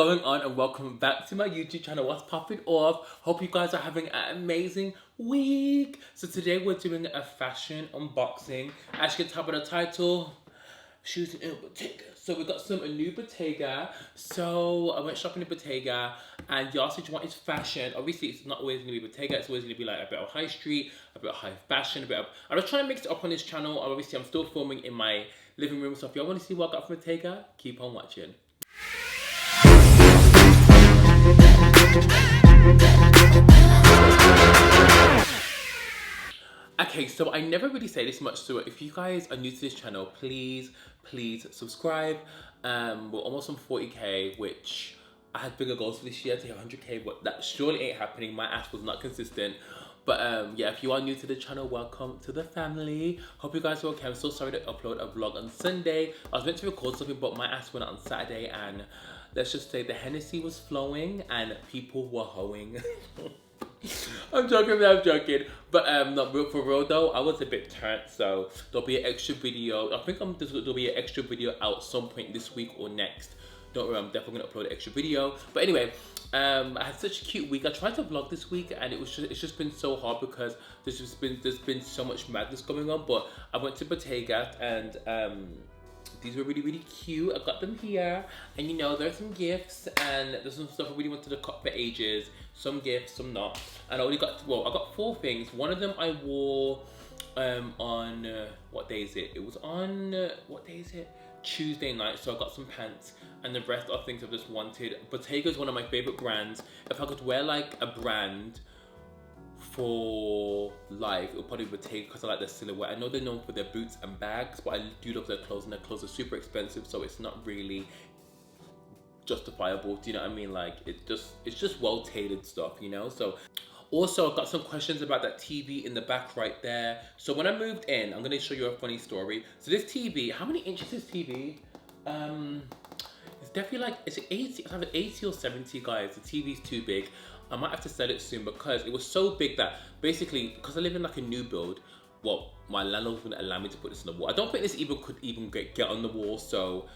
Going on, and welcome back to my YouTube channel. What's popping off? Hope you guys are having an amazing week. So today we're doing a fashion unboxing. As you can tell by the title, shoes in Bottega. So we got some new Bottega. So I went shopping in Bottega, and y'all said you wanted fashion. Obviously, it's not always gonna be Bottega. It's always gonna be like a bit of high street, a bit of high fashion, a bit of. I'm just trying to mix it up on this channel. Obviously, I'm still filming in my living room. So if y'all want to see what I got from Bottega, keep on watching. Okay, so I never really say this much, so if you guys are new to this channel, please subscribe. We're almost on 40k, which I had bigger goals for this year to hit 100k, but that surely ain't happening. My ass was not consistent. But yeah, if you are new to the channel, welcome to the family. Hope you guys are okay. I'm so sorry to upload a vlog on Sunday. I was meant to record something, but my ass went out on Saturday, and let's just say the Hennessy was flowing and people were hoeing. I'm joking. But no, for real though, I was a bit turned, so there'll be an extra video. I think there'll be an extra video out some point this week or next. Don't worry, I'm definitely gonna upload an extra video. But anyway, I had such a cute week. I tried to vlog this week, and it's just been so hard because there's been so much madness going on. But I went to Bottega, and these were really cute. I got them here, and you know, there's some gifts, and there's some stuff I really wanted to cut for ages. Some gifts, some not. And I only got, well, I got 4 things. One of them I wore on, what day is it? It was on, what day is it? Tuesday night. So I got some pants, and the rest are things I've just wanted. Bottega is one of my favorite brands. If I could wear like a brand for life, it would probably be Bottega because I like their silhouette. I know they're known for their boots and bags, but I do love their clothes, and their clothes are super expensive, so it's not really justifiable. Do you know what I mean? Like, it's just well tailored stuff, you know. So also I've got some questions about that TV in the back right there. So when I moved in, I'm gonna show you a funny story. So this TV, how many inches is TV? It's definitely like, it's 80, it's either 80 or 70, guys. The TV's too big. I might have to sell it soon because it was so big that basically, because I live in like a new build, well, my landlord wouldn't allow me to put this on the wall. I don't think this could even get on the wall, so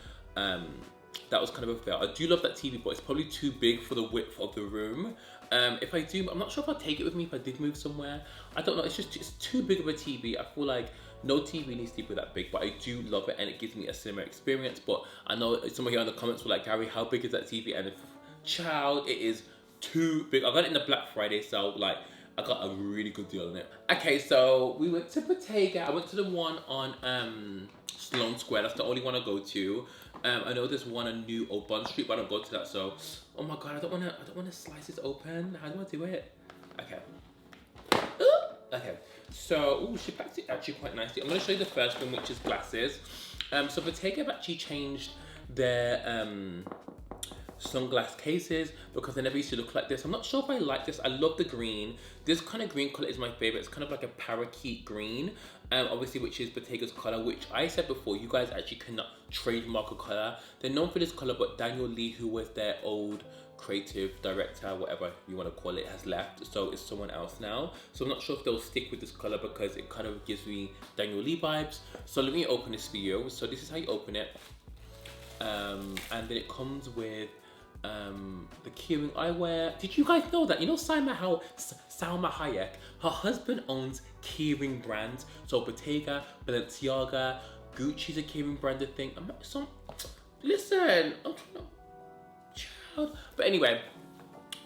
that was kind of a fail. I do love that TV, but it's probably too big for the width of the room. If I do, I'm not sure if I'll take it with me if I did move somewhere. I don't know, it's too big of a TV. I feel like no TV needs to be that big, but I do love it, and it gives me a cinema experience. But I know some of you in the comments were like, Gary, how big is that TV? And child, it is too big. I got it in the Black Friday sale, like, I got a really good deal on it. Okay, so we went to Bottega. I went to the one on Sloane Square. That's the only one I go to. I know there's one on New Old Bond Street, but I don't go to that. So, oh my god, I don't wanna slice this open. How do I do it? Okay. Okay. So, she packed it actually quite nicely. I'm gonna show you the first one, which is glasses. So Bottega have actually changed their sunglass cases because they never used to look like this. I'm not sure if I like this. I love the green. This kind of green color is my favorite. It's kind of like a parakeet green, obviously, which is Bottega's color, which I said before, you guys actually cannot trademark a color. They're known for this color, but Daniel Lee, who was their old creative director, whatever you want to call it, has left, so it's someone else now. So I'm not sure if they'll stick with this color because it kind of gives me Daniel Lee vibes. So let me open this for you. So this is how you open it, and then it comes with the keyring eyewear. Did you guys know that? You know Salma Hayek, her husband owns keyring brands. So Bottega, Balenciaga, Gucci's a keyring brand, I think. Listen, I'm trying to, child. But anyway,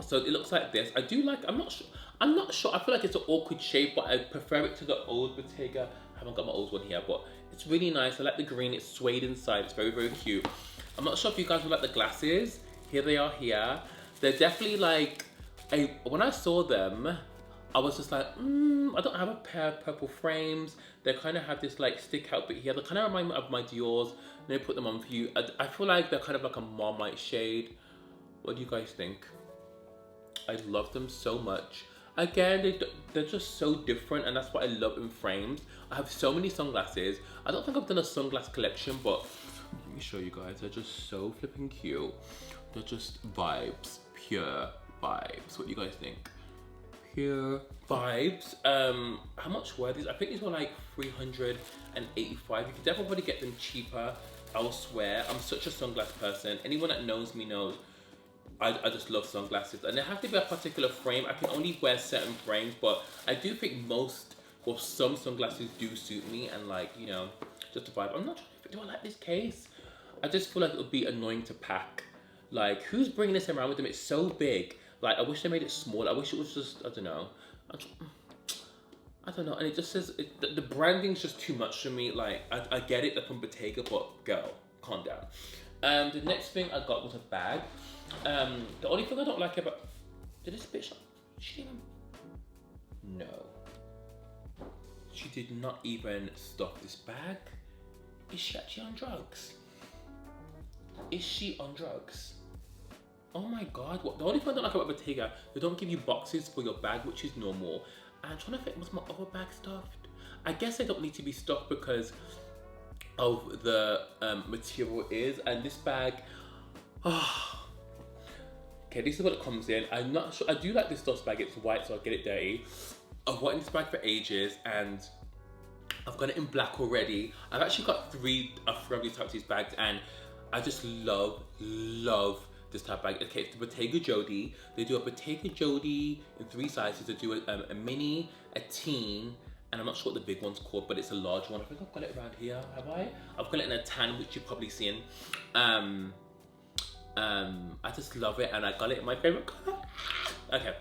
so it looks like this. I do like, I'm not sure, I feel like it's an awkward shape, but I prefer it to the old Bottega. I haven't got my old one here, but it's really nice. I like the green, it's suede inside, it's very cute. I'm not sure if you guys would like the glasses. Here they are here. They're definitely like, when I saw them, I was just like, I don't have a pair of purple frames. They kind of have this like stick out bit here. They kind of remind me of my Dior's. Let me put them on for you. I feel like they're kind of like a Marmite shade. What do you guys think? I love them so much. Again, they're just so different, and that's what I love in frames. I have so many sunglasses. I don't think I've done a sunglass collection, but let me show you guys. They're just so flipping cute. They're just vibes, pure vibes. What do you guys think? Pure vibes. How much were these? I think these were like 385. You could definitely get them cheaper elsewhere. I'm such a sunglass person. Anyone that knows me knows I just love sunglasses, and they have to be a particular frame. I can only wear certain frames, but I do think most or some sunglasses do suit me, and like, you know, just a vibe. I'm not trying to think, do I like this case? I just feel like it would be annoying to pack. Like, who's bringing this around with them? It's so big. Like, I wish they made it small. I wish it was just, I don't know. I don't know, and it just says, the branding's just too much for me. Like, I get it, they're from Bottega, but girl, calm down. The next thing I got was a bag. The only thing I don't like about, did this bitch, she didn't even, no. She did not even stuff this bag. Is she actually on drugs? Is she on drugs? Oh my God, what, the only thing I don't like about Bottega, they don't give you boxes for your bag, which is normal. And I'm trying to think, was my other bag stuffed? I guess they don't need to be stuffed because of the material it is. And this bag, okay, this is what it comes in. I'm not sure, I do like this dust bag, it's white, so I'll get it dirty. I've wanted this bag for ages, and I've got it in black already. I've actually got three of these types of these bags, and I just love this type of bag. Okay, it's the Bottega Jodie. They do a Bottega Jodie in 3 sizes. They do a mini, a teen, and I'm not sure what the big one's called, but it's a large one. I think I've got it around here, have I? I've got it in a tan, which you've probably seen. I just love it, and I got it in my favorite color. Okay,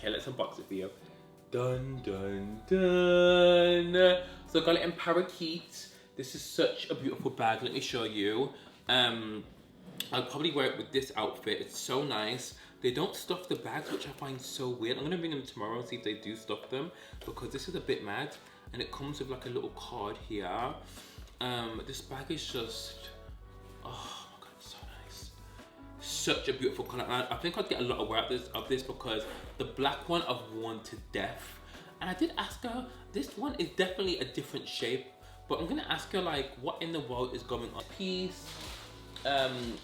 let's unbox it for you. Dun, dun, dun. So I got it in parakeet. This is such a beautiful bag. Let me show you. I'll probably wear it with this outfit. It's so nice. They don't stuff the bags, which I find so weird. I'm gonna bring them tomorrow and see if they do stuff them, because this is a bit mad. And it comes with like a little card here. This bag is just, oh my God, it's so nice. Such a beautiful color. And I think I'd get a lot of wear of this because the black one I've worn to death. And I did ask her, this one is definitely a different shape, but I'm gonna ask her like, what in the world is going on? Piece.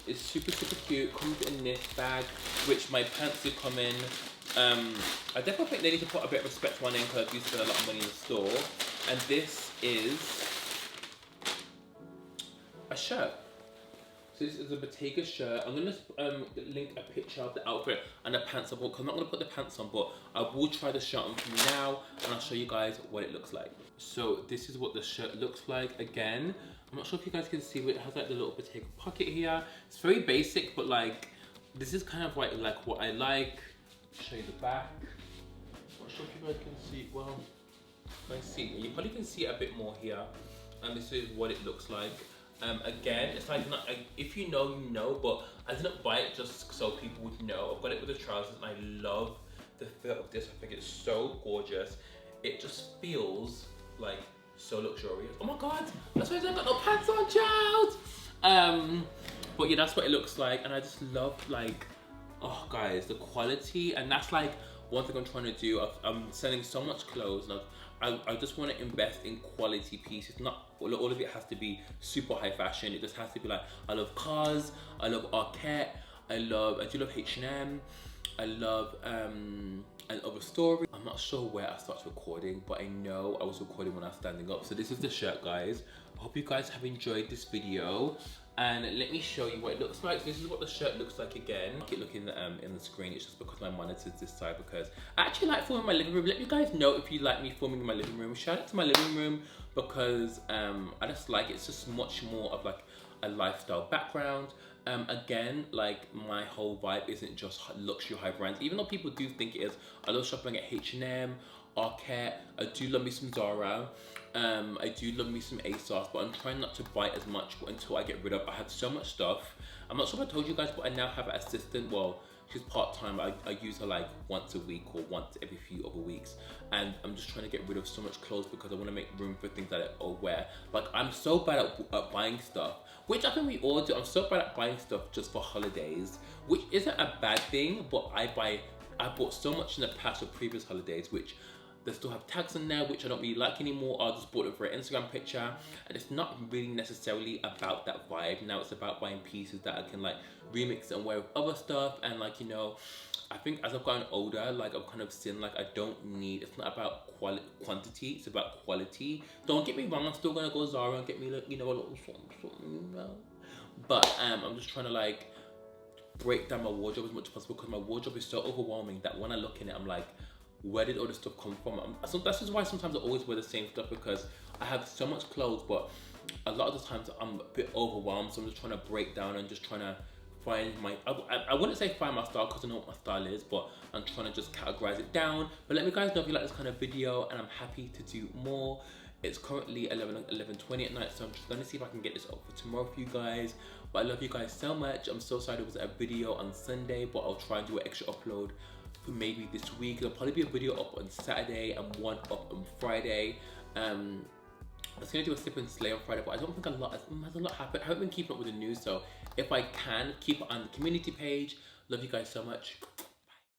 It's super cute. Comes in this bag, which my pants do come in. I definitely think they need to put a bit of respect to my name because I do spend a lot of money in the store. And this is a shirt. So this is a Bottega shirt. I'm gonna link a picture of the outfit and the pants I bought, because I'm not gonna put the pants on, but I will try the shirt on for you now, and I'll show you guys what it looks like. So this is what the shirt looks like. Again, I'm not sure if you guys can see, but it has like the little Bottega pocket here. It's very basic, but like, this is kind of like what I like. Show you the back. I'm not sure if you guys can see, well, I see, you probably can see it a bit more here. And this is what it looks like. Again, it's like, not, if you know, you know, but I didn't buy it just so people would know. I've got it with the trousers, and I love the fit of this. I think it's so gorgeous. It just feels like so luxurious. Oh my God, that's why I got no pants on, child. But yeah, that's what it looks like, and I just love, like, oh guys, the quality. And that's like one thing I'm trying to do. I'm selling so much clothes, and I just want to invest in quality pieces. Not all of it has to be super high fashion. It just has to be like, I love cars, I love Arquette, I do love H&M, I love an other story. I'm not sure where I started recording, but I know I was recording when I was standing up. So this is the shirt, guys. I hope you guys have enjoyed this video. And let me show you what it looks like. So this is what the shirt looks like again. I keep looking in the screen. It's just because my monitor's this side, because I actually like filming my living room. Let me guys know if you like me filming in my living room. Shout out to my living room, because I just like it. It's just much more of like a lifestyle background. Again, like, my whole vibe isn't just luxury high brands, even though people do think it is. I love shopping at H&M, Arquette. I do love me some Zara. I do love me some ASOS, but I'm trying not to buy as much until I get rid of. I have so much stuff. I'm not sure if I told you guys, but I now have an assistant. Well, she's part-time. I use her like once a week or once every few other weeks. And I'm just trying to get rid of so much clothes because I want to make room for things that I wear. Like, I'm so bad at buying stuff, which I think we all do. I'm so bad at buying stuff just for holidays, which isn't a bad thing, but I bought so much in the past for previous holidays, which they still have tags on there, which I don't really like anymore. I just bought it for an Instagram picture, and it's not really necessarily about that vibe. Now it's about buying pieces that I can like remix and wear with other stuff. And like, you know, I think as I've gotten older, like, I've kind of seen like I don't need, it's not about quantity, it's about quality. Don't get me wrong, I'm still gonna go Zara and get me like, you know, a little something, you know. But I'm just trying to like break down my wardrobe as much as possible, because my wardrobe is so overwhelming that when I look in it, I'm like, where did all this stuff come from? So that's just why sometimes I always wear the same stuff, because I have so much clothes, but a lot of the times I'm a bit overwhelmed. So I'm just trying to break down and just trying to find my, I wouldn't say find my style, because I know what my style is, but I'm trying to just categorize it down. But let me guys know if you like this kind of video, and I'm happy to do more. It's currently 11:20 at night, so I'm just gonna see if I can get this up for tomorrow for you guys. But I love you guys so much. I'm so sorry there was a video on Sunday, but I'll try and do an extra upload for maybe this week. There'll probably be a video up on Saturday and one up on Friday. I was gonna do a slip and slay on Friday, but I don't think has a lot happened. I haven't been keeping up with the news, so if I can, keep it on the community page. Love you guys so much.